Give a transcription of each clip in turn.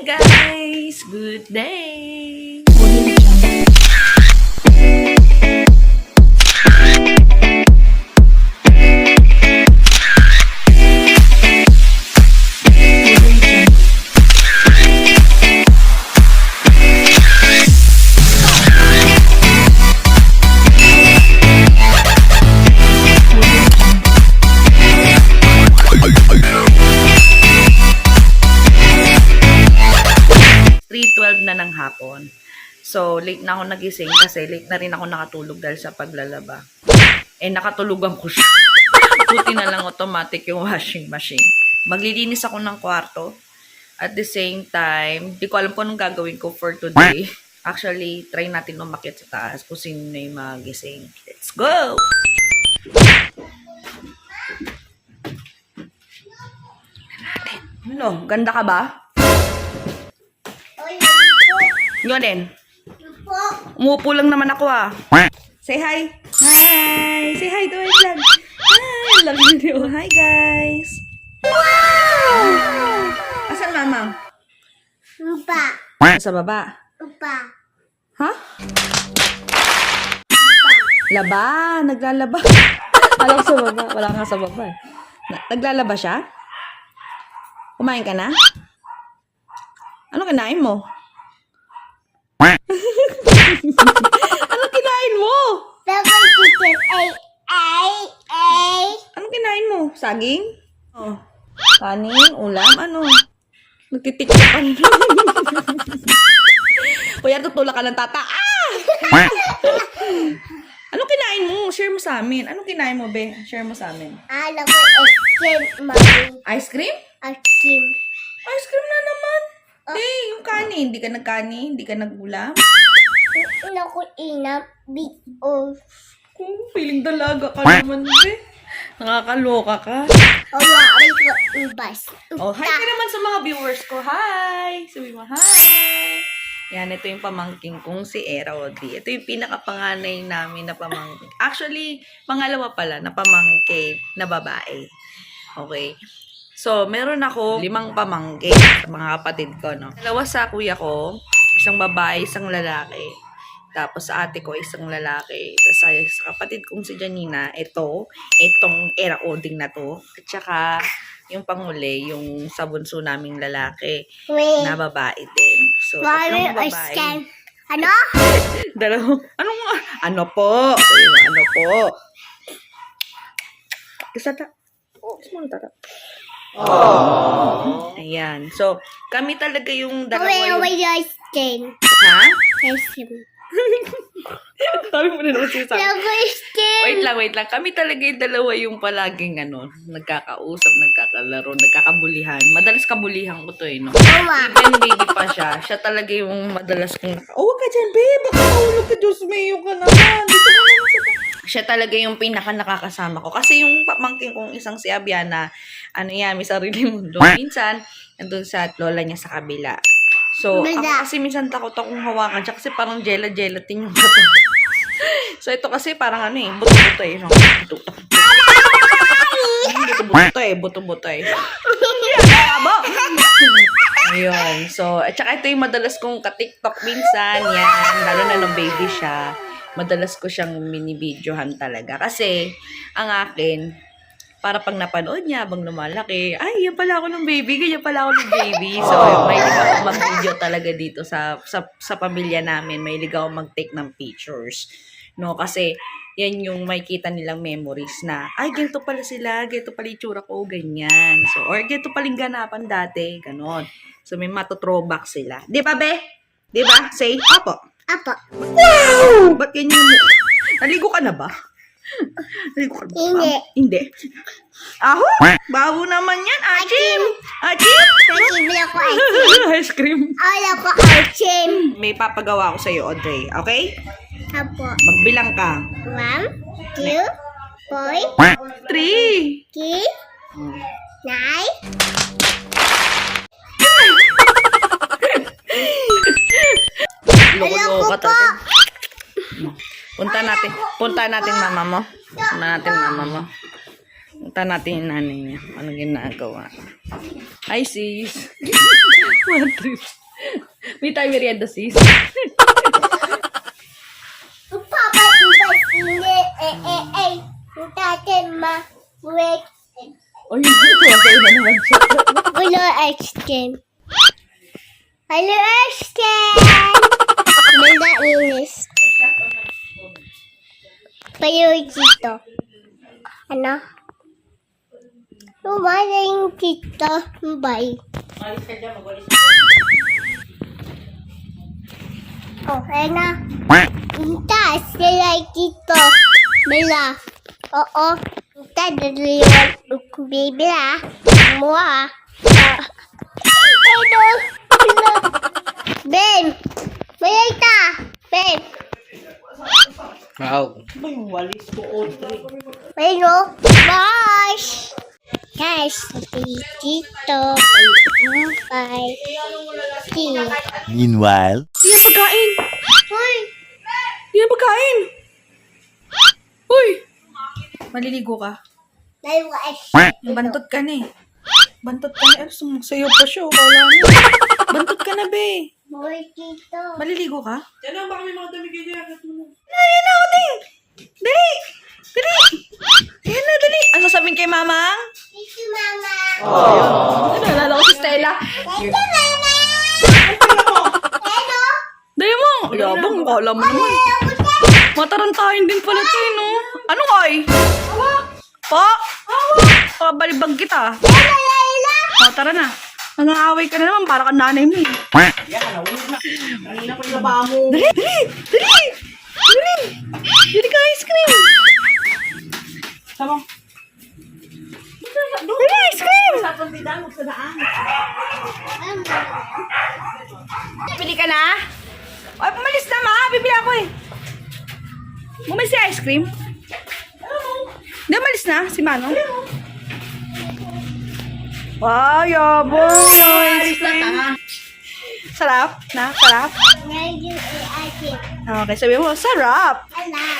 guys! Good day! Na ng hapon. So, late na ako nagising kasi late na rin ako nakatulog dahil sa paglalaba. Nakatulugan ko siya. Buti na lang automatic yung washing machine. Maglilinis ako ng kwarto. At the same time, di ko alam kung anong gagawin ko for today. Actually, try natin umakyat sa taas kung sino na yung magising. Let's go! Ano? Ganda ka ba? Nga din. Umupo lang naman ako ah. Say hi. Hi. Say hi to my vlog. Hi. Love you. Hi guys. Wow! Asan mama? Upa. Sa baba. Upa. Ha? Laba. Naglalaba. Alam ko sa baba. Wala nga sa baba eh. Naglalaba siya? Kumain ka na? Ano kinain mo? Ano kinain mo? Double chicken. Ay. Ano kinain mo? Saging? Oh. Kanin? Ulam? Ano? Nagtitiktok ka na. Kuya, tutulak ka ng tata. Ah! Ano kinain mo? Share mo sa amin. Ano kinain mo, be? Share mo sa amin. Alam ko ice cream, mami. Ice cream? Ice cream. Ice cream na naman. Yung kanin. Hindi ka nagkanin? Hindi ka nagulam? Una ko inap. Big O. Feeling dalaga ka naman, be. Nakakaloka ka. Wala ko ubas. Oh, hi ka naman sa mga viewers ko. Hi! Sabi mo, hi! Yan, ito yung pamangking kong si Era Audrey. Ito yung pinakapanganay namin na pamangkin. Actually, pangalawa pala na pamangkin na babae. Okay. So, meron ako 5 pamangkin sa mga kapatid ko, no? 2 sa kuya ko, isang babae, isang lalaki. Tapos sa ate ko, isang lalaki. Tapos sa kapatid kong si Janina, itong Era Oding na to. At saka, yung panguli, yung sa bunso naming lalaki na babae din. So, tatlong babae. Ano? Dalawa. Ano po? Sabi mo, ano po? Kasata. Oh. Ayan. So, kami talaga yung dalawa yung... Ice cream. Ha? Ice cream. Sabi mo na naman siya sa akin. Ice cream. Wait lang. Kami talaga yung dalawa yung palaging nagkakausap, nagkakalaro, nagkakabulihan. Madalas kabulihan ko to no? Even baby pa siya, siya talaga yung madalas kong, huwag ka dyan, babe, baka mahulog ka, Diyos, mayo ka naman. Dito ka naman sa... Siya talaga yung pinaka nakakasama ko. Kasi yung pamangkin kong isang si Abiana, may sarili mundo. Minsan, nandun sa lola niya sa kabila. So, ako kasi minsan takot akong hawakan siya kasi parang gelatin yung bato. So, ito kasi parang buto-buto no? Buto-buto Ayun. So, at saka ito yung madalas kong ka-TikTok minsan. Yan. Lalo na nung baby siya. Madalas ko siyang mini-videohan talaga. Kasi, ang akin, para pag napanood niya, habang lumalaki, ay, yan pala ako ng baby, ganyan pala ako ng baby. So, mahilig ako mag-video talaga dito sa pamilya namin. Mahilig ako mag-take ng pictures. No, kasi, yan yung makikita nilang memories na, ay, ganito pala sila, ganito pala yung tsura ko, ganyan. So, or ganito paling ganapan dati, ganon. So, may matutrowback sila. Di ba, be? Di ba? Say, apo. Apo. Wow! Ba't ganyan mo? Naligo ka na ba? Naligo ka na ba? Hindi. Aho! Baho naman yan, Achim! Achim! Nagibila ko ice cream. Ice cream. Alam ko ice cream. May papagawa ko sa'yo, Audrey. Okay? Apo. Magbilang ka. 1, 2, 4, 3. 9. Loko-loko talaga. Punta natin mama mo. Punta natin yung nanay niya. Ano ginagawa? Hi sis. One trip. May tayo merienda, sis. Papa, hindi, Tate, wait. O, yun dito. Okay na naman siya. Hello, ice cream. Hello, ice cream. May nainis. Payo dito. Ano? Lumala yung dito. Bye. Oh, ayun na. Taas sila dito. Mila. Oo. Tadaliwan. Baby ah. Mua. Hello. Hello. Ben. Mayita. Ben. Wow. Hello. Bye. Guys, dito. Bye. Meanwhile, Hindi yan pagkain. Hoy. Hindi yan pagkain. Uy! Maliligo ka. Dalawa ice. Bantot ka na eh. Bantot ka na. Sayo pa siya. Kala niya. Bantot ka na, be. Hoy, dito. Maliligo ka? Yan na, baka may mga dami kayo dyan. Ayan na, Oding! Dali! Dali! Ayan na, dali! Ano sasabihin kay Mamang? Dito, mama. Naalala ko si Stella. Dito, mama. Hello. Dali mo! Yabang, kala mo naman. Matarantahin din pala tayo, no? Ano kay? Pa? Pabalibag kita. Hello, Layla. O, tara na. Nangaaway ka na naman, para ka nanay mo eh. Dali! Dali! Dali! Dali! Dali ka ice cream! Sama. Dali ice cream! Pili ka na? Ay, pumalis na ma! Bibili ako eh. Bumili si ice cream? Hindi, umalis na si Manong. Wow, yabong! Ice cream. Sarap? Na? Sarap? Ngayon ay ate. Okay, sabi mo, sarap! Anak.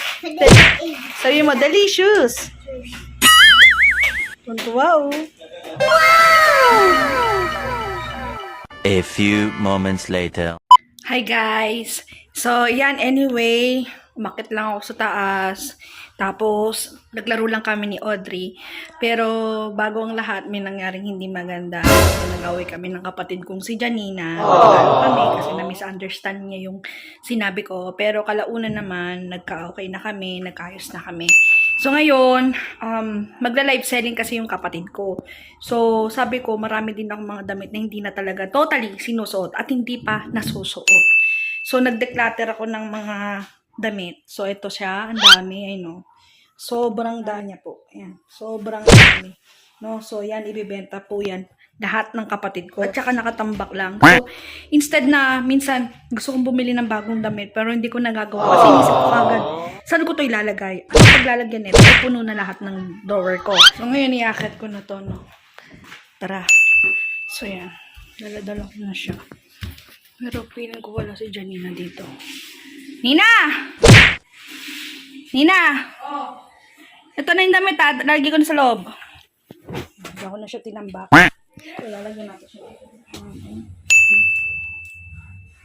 Sabi mo, delicious! Wow! a few moments later. Hi guys! So, yan, anyway, umakit lang ako sa taas. Tapos, naglaro lang kami ni Audrey. Pero, bago ang lahat, may nangyaring hindi maganda. So, nag-away kami ng kapatid kong si Janina. Nagtalo kami kasi na-misunderstand niya yung sinabi ko. Pero, kalaunan naman, nagka-okay na kami, nagkaayos na kami. So, ngayon, magla-live selling kasi yung kapatid ko. So, sabi ko, marami din akong mga damit na hindi na talaga totally sinusuot at hindi pa nasusuot. So, nag-declutter ako ng mga damit. So, ito siya. Ang dami. I know. Sobrang dami niya po. Ayan. Sobrang dami. No? So, yan. Ibibenta po yan. Lahat ng kapatid ko. At saka nakatambak lang. So, instead na, minsan, gusto kong bumili ng bagong damit, pero hindi ko nagagawa. Kasi inisip ko agad, saan ko to ilalagay? Ano paglalagyan nito? Ay, puno na lahat ng drawer ko. So, ngayon, iakit ko na to, no? Tara. So, yan. Dala-dala ko na siya. Pero, feeling ko wala si Janina dito. Nina! Nina! Ito na yung damit, ha? Lalagay ko na sa loob. Hindi ako na siya tinambak. So, lalagyan natin siya.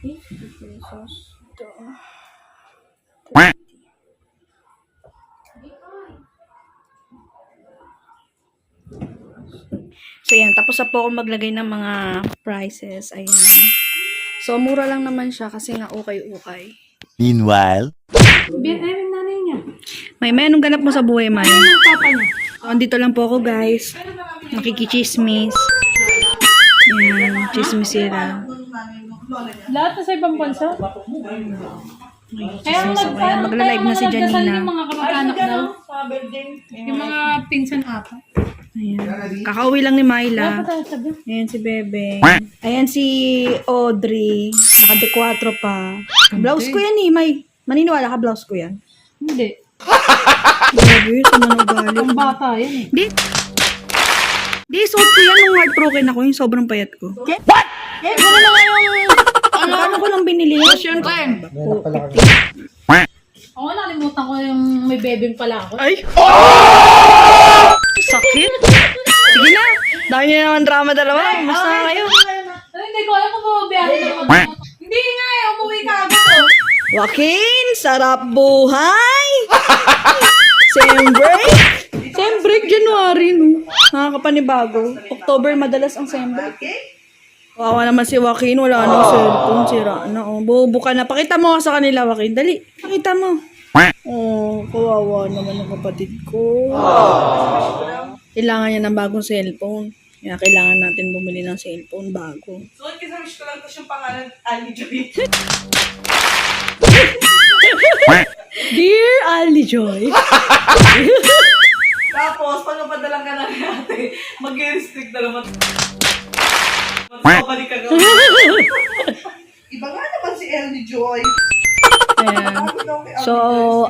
$50. Ito. So, yan. Tapos na po ako maglagay ng mga prices. Ayan. So, mura lang naman siya kasi nga ukay-ukay. Meanwhile, May anong ganap mo sa buhay, May? So, andito lang po ako, guys. Nakikichismis. Ayan, chismis sila. Lahat na sa ibang bansa. Kaya Ayan, magla-live na si Janina. Yung mga kamag-anak daw. Yung mga pinsan ata. Ayan. Kakauwi lang ni Myla. Ayan si Bebe. Ayan si Audrey. Naka-de-4 pa. Blouse ko yan eh, May. Maniniwala ka, blouse ko yan? Hindi. Bebe, sa manugali. Ang bata yan eh. Di, suot ko yan nung heartbroken ako, yung sobrang payat ko. What? Eh, gano'n na nga yung... Ano ko lang binili yan? Yun ko yan. Oo, nalimutan ko yung may bebeng pala ako. Ay! Sakit! Sige na! Dahil niyo naman drama dalawa. Basta kayo. Hindi ko alam kung Joaquin, sarap buhay! Sem break, January, no? Nakakapanibago. October, madalas ang sem break. Kawawa naman si Joaquin, wala nang cellphone, sira na. Oh, bobo ka na. Pakita mo sa kanila, Joaquin. Dali, pakita mo. Oh, kawawa naman ang kapatid ko. Kailangan niya ng bagong cellphone. Kaya kailangan natin bumili ng cellphone bago. So, wish ko lang ito yung pangalan, Ali Joy. Dear Ali Joy. Tapos, pag napadalang ka na ni ate, mag-restrict na naman. Magbabalik ka gawin. Iba nga naman si Ali Joy. Ayan. So,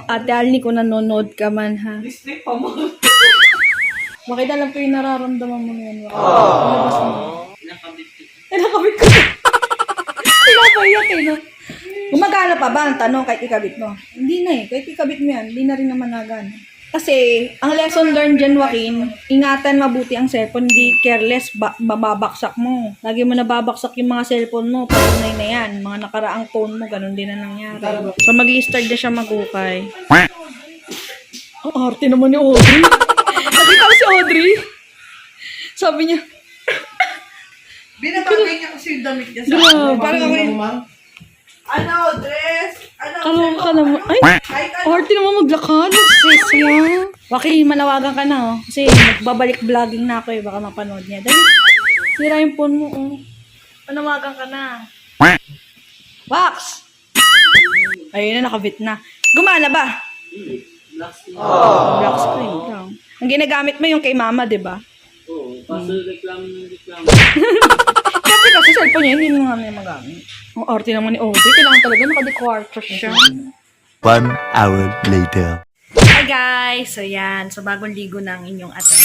Ate Alni, kung nanonood ka man, ha? Restrict pa mo. Bakit alam ko yung nararamdaman mo ngayon? Labas mo. Nakabit ko. Pinapayak eh, no? Gumagana pa ba ang tanong kahit ikabit mo? Hindi na eh. Kahit ikabit mo yan, hindi na rin naman nagana. Kasi, ang lesson learned dyan, Joaquin, ingatan mabuti ang cellphone, hindi careless, bababaksak mo. Lagi mo nababaksak yung mga cellphone mo, patunay na yan. Mga nakaraang phone mo, ganun din na nangyari. So, mag-start na siya magukay. Ang arte naman ni Audrey. Nakita ko si Audrey. Sabi niya, Binabagay niya kasi yung damit niya sa Grabe. Parang ako yung ano, dress? Ano, kaloka ka naman. Ay, kahit ano. arte naman maglakad. Sis yan. Joaquin, manawagan ka na, oh. Kasi magbabalik vlogging na ako eh. Baka mapanood niya. Dali. Sira yung phone mo, oh. Manawagan ka na. Wax! Ayun na, nakabit na. Gumana ba? Black screen lang. Ang ginagamit mo yung kay mama, di ba? Oo, kaso reklamo. Kasi cellphone niya, hindi mo nga niya magamit. Ang arte naman ni Audrey. Kailangan talaga nakadekwarto siya. 1 hour later. Hi guys! So yan, so bagong ligo ng inyong ate.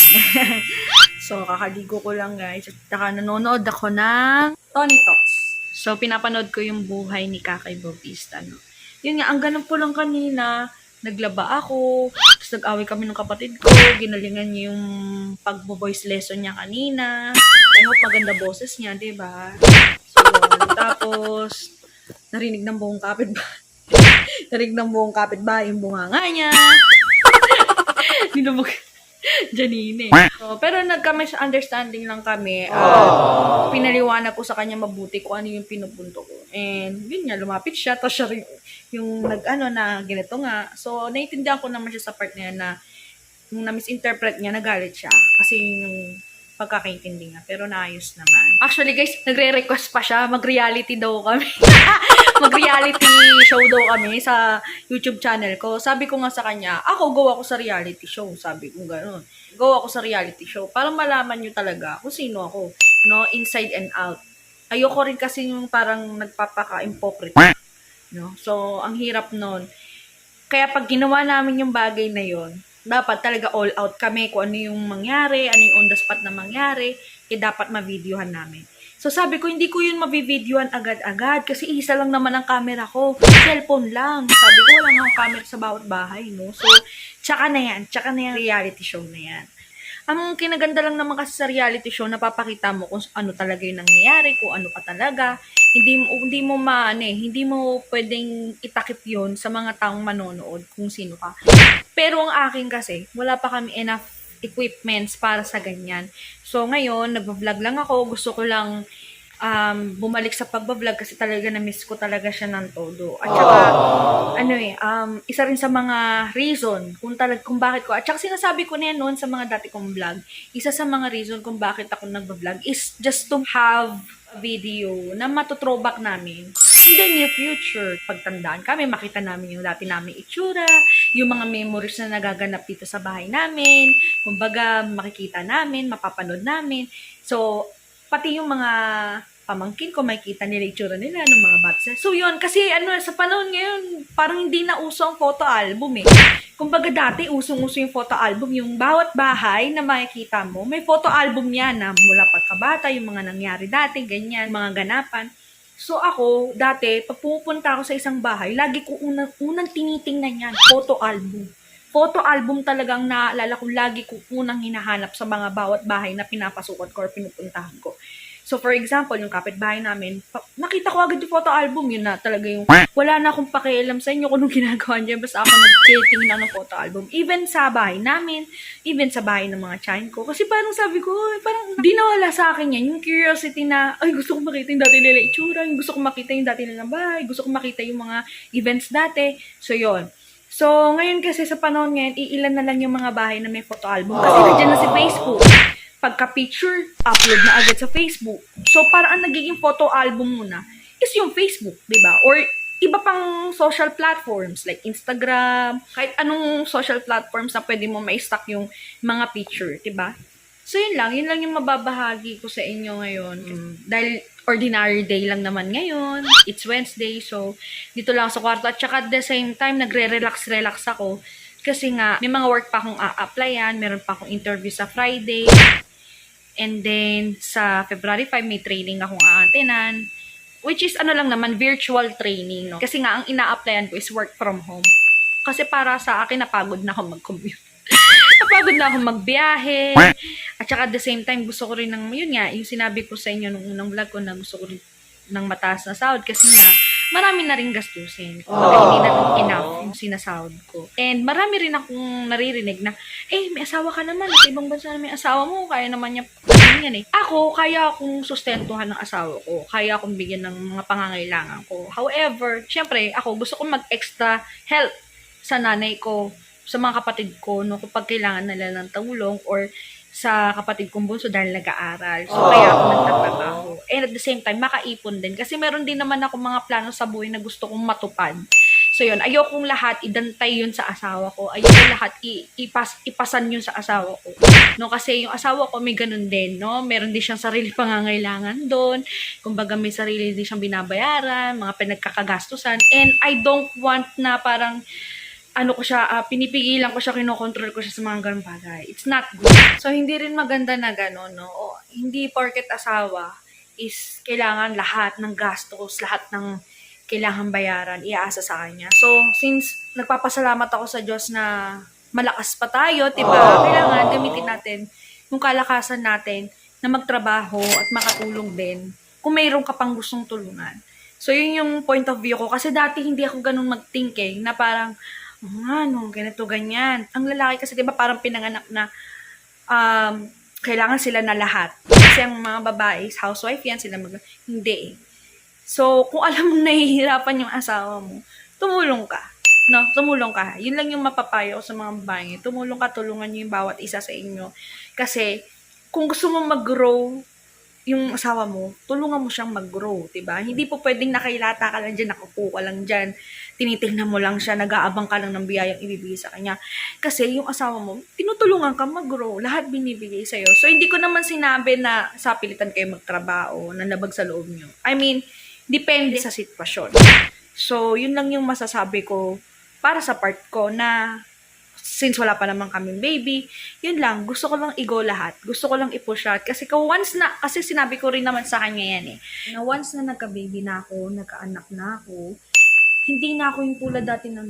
So kakaligo ko lang guys. At saka nanonood ako ng Tony Talks. So pinapanood ko yung buhay ni Kakay Bautista. No? Yun nga, ang ganun po lang kanina, naglaba ako, tapos nag-away kami ng kapatid ko, ginalingan niya yung pag-voice lesson niya kanina. I hope maganda boses niya, diba? So, tapos, narinig ng buong kapitbahay. Narinig ng buong kapitbahay yung bunganga niya. Dinubog. Janine. So, pero nagka-misunderstanding lang kami. Pinaliwanag ko sa kanya mabuti kung ano yung pinupunto ko. And yun nga, lumapit siya. Tapos siya rin yung nag-ano na ganito nga. So, naiintindihan ko naman siya sa part na yan na yung na-misinterpret niya, nagalit siya. Kasi yung pagkakaintindi nga. Pero naayos naman. Actually guys, nagre-request pa siya. Mag-reality daw kami. Mag-reality show daw kami sa YouTube channel ko. Sabi ko nga sa kanya, go ako sa reality show. Sabi ko gano'n. Go ako sa reality show. Para malaman nyo talaga kung sino ako. No? Inside and out. Ayoko rin kasi yung parang nagpapaka-impocrite. No? So, ang hirap nun. Kaya pag ginawa namin yung bagay na yon, dapat talaga all out kami kung ano yung mangyari, ano yung on the spot na mangyari, dapat ma-videohan namin. So sabi ko, hindi ko yun ma-videohan agad-agad kasi isa lang naman ang camera ko. Cellphone lang. Sabi ko, wala nga akong camera sa bawat bahay, no? So, tsaka na yan reality show na yan. Ang kinaganda lang naman kasi sa reality show, napapakita mo kung ano talaga yung nangyayari, kung ano ka talaga. Hindi mo pwedeng itakip yon sa mga taong manonood kung sino ka. Pero ang akin kasi, wala pa kami enough equipments para sa ganyan. So ngayon, nagbablog lang ako. Gusto ko lang bumalik sa pagbablog kasi talaga na-miss ko talaga siya ng todo. At saka, isa rin sa mga reason kung bakit ko, at saka sinasabi ko na yan noon sa mga dati kong vlog, isa sa mga reason kung bakit ako nagbablog is just to have a video na matutrowback namin in the near future. Pagtandaan kami, makita namin yung dati namin itsura, yung mga memories na nagaganap dito sa bahay namin, kumbaga makikita namin, mapapanood namin. So, pati yung mga pamangkin ko, makikita nila itsura nila ng mga bata. So yun, kasi sa panahon ngayon, parang hindi na uso ang photo album eh. Kumbaga dati, usong-uso yung photo album. Yung bawat bahay na makikita mo, may photo album yan na mula pagkabata, yung mga nangyari dati, ganyan, mga ganapan. So ako, dati, pag pupunta ako sa isang bahay, lagi ko unang tinitingnan yan, photo album. Photo album talagang naalala ko, lagi ko unang hinahanap sa mga bawat bahay na pinapasukan ko or pinupuntahan ko. So, for example, yung kapitbahay namin, nakita ko agad yung photo album, yun na talaga yung, wala na akong pakialam sa inyo kung anong ginagawa niyo, basta ako nag-dating na ng photo album. Even sa bahay namin, even sa bahay ng mga tiyahin ko. Kasi parang sabi ko, parang di nawala sa akin yan, yung curiosity na, ay, gusto ko makita yung dati nila itsura, yung gusto ko makita yung dati nilang bahay, gusto ko makita yung mga events dati. So, yun. So, ngayon kasi sa panahon ngayon, iilan na lang yung mga bahay na may photo album. Kasi nandiyan na si Facebook. Pagka-picture, upload na agad sa Facebook. So, parang ang nagiging photo album mo na is yung Facebook, di ba? Or iba pang social platforms like Instagram, kahit anong social platforms na pwede mo ma-stock yung mga picture, di ba? So, yun lang yung mababahagi ko sa inyo ngayon. Dahil ordinary day lang naman ngayon. It's Wednesday, so dito lang sa kwarto. At saka at the same time, nagre-relax ako. Kasi nga, may mga work pa akong a-applyan. Meron pa akong interview sa Friday. And then, sa February 5, may training akong a-attenan. Which is, ano lang naman, virtual training, no? Kasi nga, ang ina-applyan ko is work from home. Kasi para sa akin, napagod na ako mag-commute. Napagod na ako magbiyahe. At saka at the same time, gusto ko rin ng, yun nga, yung sinabi ko sa inyo nung unang vlog ko na gusto ko rin ng mataas na sahod. Kasi nga, marami na rin gastusin. Kumbaga, hindi na enough yung sinasahod ko. And marami rin akong naririnig na, may asawa ka naman. Sa ibang bansa na may asawa mo, kaya naman niya yan eh. Ako, kaya akong sustentuhan ng asawa ko. Kaya akong bigyan ng mga pangangailangan ko. However, syempre, ako gusto kong mag-extra help sa nanay ko, sa mga kapatid ko, no, kapag kailangan nila ng tulong, or sa kapatid kong bunso dahil nag-aaral. So, kaya ako nagtatrabaho. And at the same time, makaipon din. Kasi meron din naman ako mga plano sa buhay na gusto kong matupad. So, yun. Ayokong lahat idantay yun sa asawa ko. Ayokong lahat ipasan yun sa asawa ko. No, kasi yung asawa ko may ganun din, no? Meron din siyang sarili pangangailangan doon. Kumbaga, may sarili din siyang binabayaran, mga pinagkakagastusan. And I don't want na parang pinipigilan ko siya, kinokontrol ko siya sa mga ganung bagay. It's not good. So, hindi rin maganda na gano'n, no? Hindi porket asawa is kailangan lahat ng gastos, lahat ng kailangan bayaran, iaasa sa kanya. So, since nagpapasalamat ako sa Diyos na malakas pa tayo, diba? Kailangan gamitin natin yung kalakasan natin na magtrabaho at makatulong din kung mayroon ka pang gustong tulungan. So, yun yung point of view ko. Kasi dati hindi ako ganun mag-thinking na parang, ganito, ganyan. Ang lalaki kasi, diba, parang pinanganak na kailangan sila na lahat. Kasi ang mga babae, housewife yan, sila hindi eh. So, kung alam mong nahihirapan yung asawa mo, tumulong ka. No? Tumulong ka. Yun lang yung mapapayo ko sa mga babae. Tumulong ka, tulungan nyo yung bawat isa sa inyo. Kasi, kung gusto mo mag-grow yung asawa mo, tulungan mo siyang mag-grow, diba? Hindi po pwedeng nakailata ka lang dyan, nakupo ka lang dyan, tinitingnan mo lang siya, nag-aabang ka lang ng biyayang ibibigay sa kanya. Kasi yung asawa mo, tinutulungan ka mag-grow, lahat binibigay sa'yo. So, hindi ko naman sinabi na sa pilitan kayo magtrabaho, nanlabag sa loob nyo. I mean, depende sa sitwasyon. So, yun lang yung masasabi ko para sa part ko na since wala pa naman kaming baby, yun lang, gusto ko lang i-go lahat. Gusto ko lang i-push out. Kasi kasi sinabi ko rin naman sa kanya yan eh, na once na nagka-baby na ako, nagka-anak na ako, hindi na ako yung tulad dati na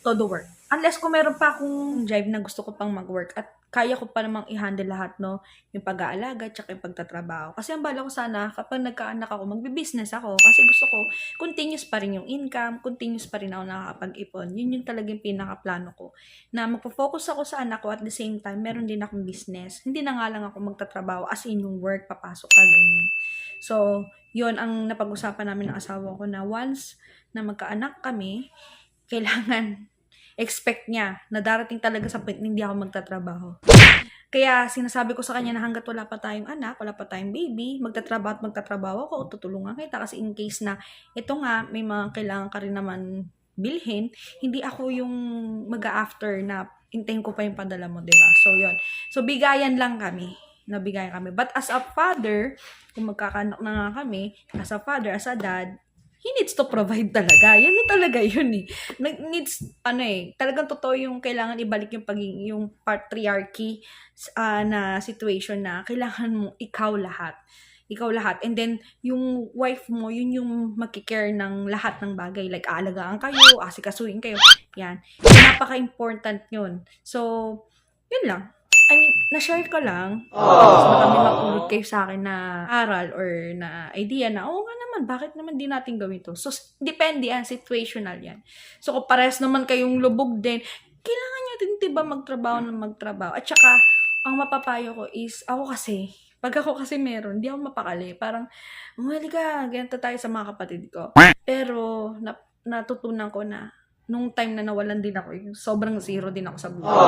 todo work. Unless kung meron pa akong drive na gusto ko pang mag-work at kaya ko pa namang i-handle lahat, no? Yung pag-aalaga, tsaka yung pagtatrabaho. Kasi ang bala ko sana, kapag nagka-anak ako, magbi-business ako. Kasi gusto ko, continuous pa rin yung income, continuous pa rin ako nakakapag-ipon. Yun yung talagang pinaka-plano ko. Na magpo-focus ako sa anak ko at the same time, meron din akong business. Hindi na nga lang ako magtatrabaho as in yung work, papasok ka, ganyan. So, yun ang napag-usapan namin ng asawa ko na once na magka-anak kami, kailangan expect niya na darating talaga sa point na hindi ako magtatrabaho. Kaya sinasabi ko sa kanya na hanggat wala pa tayong anak, wala pa tayong baby, magtatrabaho ako o tutulungan kita kasi in case na ito nga, may mga kailangan ka rin naman bilhin, hindi ako yung mag-after na hintayin ko pa yung padala mo, diba? So, yun. So, bigayan lang kami. Nabigayan kami. But as a father, kung magkakanak na nga kami, as a father, as a dad, he needs to provide talaga. Yan yung talaga yun eh. Needs, talagang totoo yung kailangan ibalik yung yung patriarchy na situation na kailangan mo ikaw lahat. Ikaw lahat. And then, yung wife mo, yun yung magkikare ng lahat ng bagay. Like, aalagaan kayo, asikasuhin kayo. Yan. Napaka-important yun. So, yun lang. I mean, na-share ko lang. Mas baka may mapulot kayo sa akin na aral or na idea na, oo nga naman, bakit naman di natin gawin to? So, depende yan, situational yan. So, kung pares naman kayong lubog din, kailangan nyo din, diba, magtrabaho ng magtrabaho. At saka, ang mapapayo ko is, pag ako kasi meron, di ako mapakali. Parang, umali ka, ganito tayo sa mga kapatid ko. Pero, natutunan ko na, nung time na nawalan din ako, yung sobrang zero din ako sa buhay.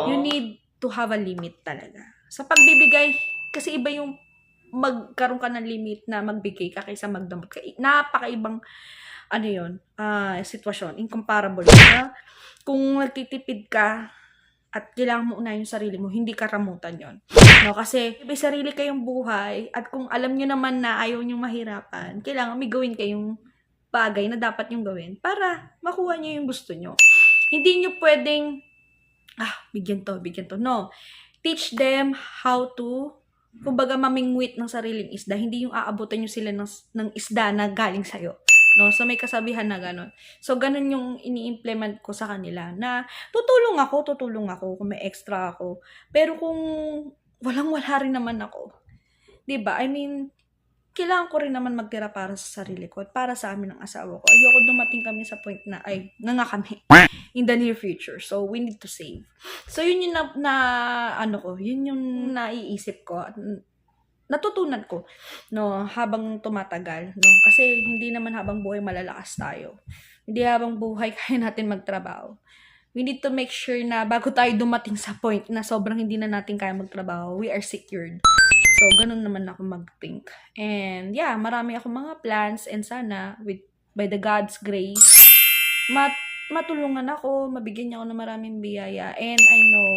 You need to have a limit talaga. Sa pagbibigay, kasi iba yung magkaroon ka ng limit na magbigay ka kaysa magdamot ka. Napakaibang, sitwasyon. Incomparable. Na, kung nagtitipid ka, at kailangan mo unahin yung sarili mo, hindi ka ramutan yon. No, kasi may sarili kayong buhay, at kung alam nyo naman na ayaw nyo mahirapan, kailangan may gawin kayong bagay na dapat yung gawin para makuha nyo yung gusto nyo. Hindi nyo pwedeng, bigyan to. No. Teach them how to, kumbaga mamingwit ng sariling isda. Hindi yung aabutan nyo sila ng isda na galing sa'yo. No? So, may kasabihan na gano'n. So, gano'n yung ini-implement ko sa kanila na tutulong ako kung may extra ako. Pero kung walang-wala rin naman ako, diba? I mean, kailangan ko rin naman magtira para sa sarili ko at para sa amin ng asawa ko. Ayoko dumating kami sa point na, kami in the near future. So, we need to save. So, yun yung yun yung naiisip ko at natutunan ko, no, habang tumatagal, no? Kasi hindi naman habang buhay malalakas tayo. Hindi habang buhay kaya natin magtrabaho. We need to make sure na bago tayo dumating sa point na sobrang hindi na natin kaya magtrabaho, we are secured. So, ganun naman ako mag-think. And, yeah, marami akong mga plans and sana, by the God's grace, matulungan ako, mabigyan niya ako ng maraming biyaya. And I know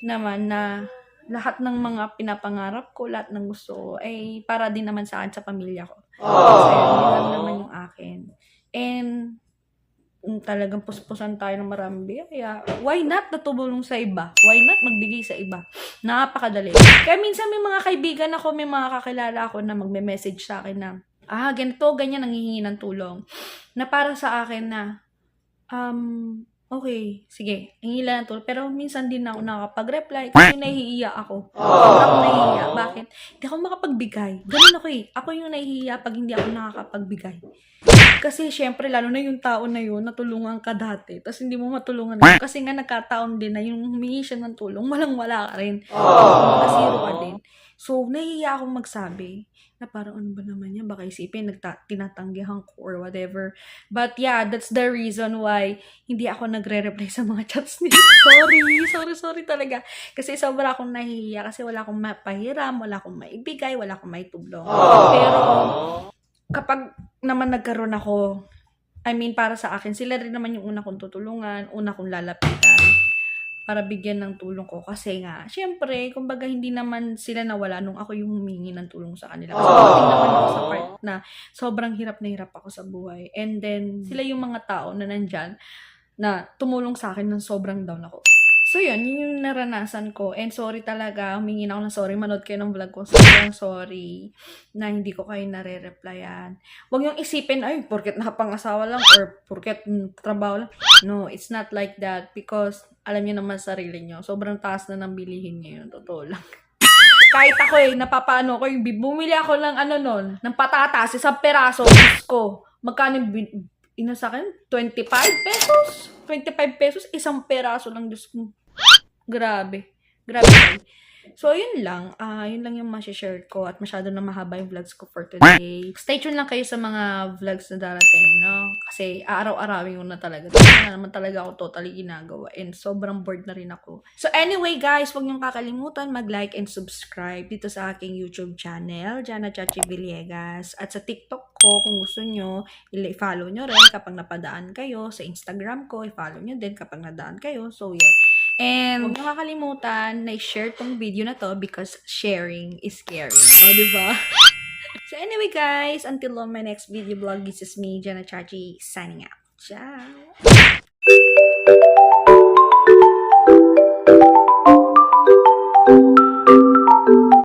naman na lahat ng mga pinapangarap ko, lahat ng gusto ko, ay para din naman sa akin, sa pamilya ko. Kasi yun lang naman yung akin. And, talagang puspusan tayo ng maraming biyaya. Why not natubulong sa iba? Why not magbigay sa iba? Napakadali. Kaya minsan may mga kaibigan ako, may mga kakilala ako na magme-message sa akin na, ganito, ganyan, nanghihingi ng tulong. Na para sa akin na, okay, sige, hingi lang ng tulong. Pero minsan din ako nakapag-reply kasi nahihiya ako. Sobrang nahihiya. Bakit? Hindi ako makapagbigay. Ganun ako eh. Ako yung nahihiya pag hindi ako nakakapagbigay. Kasi syempre, lalo na yung tao na yun, natulungan ka dati, tapos hindi mo matulungan na. Kasi nga nagkataon din na yung humingi siya ng tulong, walang-wala ka rin. Nakasiro ka din. So, nahihiya akong magsabi na parang ano ba naman yan, baka isipin, tinatanggihan ko or whatever. But yeah, that's the reason why hindi ako nagre-reply sa mga chats niya. Sorry talaga. Kasi sobra akong nahihiya kasi wala akong mapahiram, wala akong maibigay, wala akong maitulong. Pero, kapag naman nagkaroon ako, para sa akin, sila rin naman yung una kong tutulungan, una kong lalapitan para bigyan ng tulong ko. Kasi nga, syempre, kumbaga hindi naman sila nawala nung ako yung humingi ng tulong sa kanila. Kasi dumating naman ako sa part na sobrang hirap na hirap ako sa buhay. And then, sila yung mga tao na nandyan na tumulong sa akin nang sobrang down ako. So yun yung naranasan ko. And sorry talaga, humingi na ako ng sorry. Manood kayo ng vlog ko. Sobrang sorry na hindi ko kayo nare-replyan. Huwag yung isipin, porket nakapangasawa lang or porket trabaho lang. No, it's not like that because alam niyo naman sarili niyo. Sobrang taas na ng bilihin ngayon. Totoo lang. Kahit ako napapaano ko yung bumili ako ng ng patatas, isang peraso, ko. Magkano sa akin? 25 pesos. 25 pesos, isang peraso lang, Diyos ko. Grabe. So, yun lang. Yun lang yung share ko at masyado na mahaba yung vlogs ko for today. Stay tuned lang kayo sa mga vlogs na darating, no? Kasi araw-arawin ko na talaga. Wala naman talaga ako totally ginagawa and sobrang bored na rin ako. So, anyway guys, huwag niyong kakalimutan mag-like and subscribe dito sa aking YouTube channel, Jana Chachi Villegas. At sa TikTok ko, kung gusto nyo, i-follow nyo rin kapag napadaan kayo. Sa Instagram ko, i-follow nyo din kapag nadaan kayo. So, yun. And huwag niyo kakalimutan na i-share tong video na to because sharing is caring. O, diba? So anyway guys, until on my next video vlog, this is me, Jana Chachi, signing out. Ciao!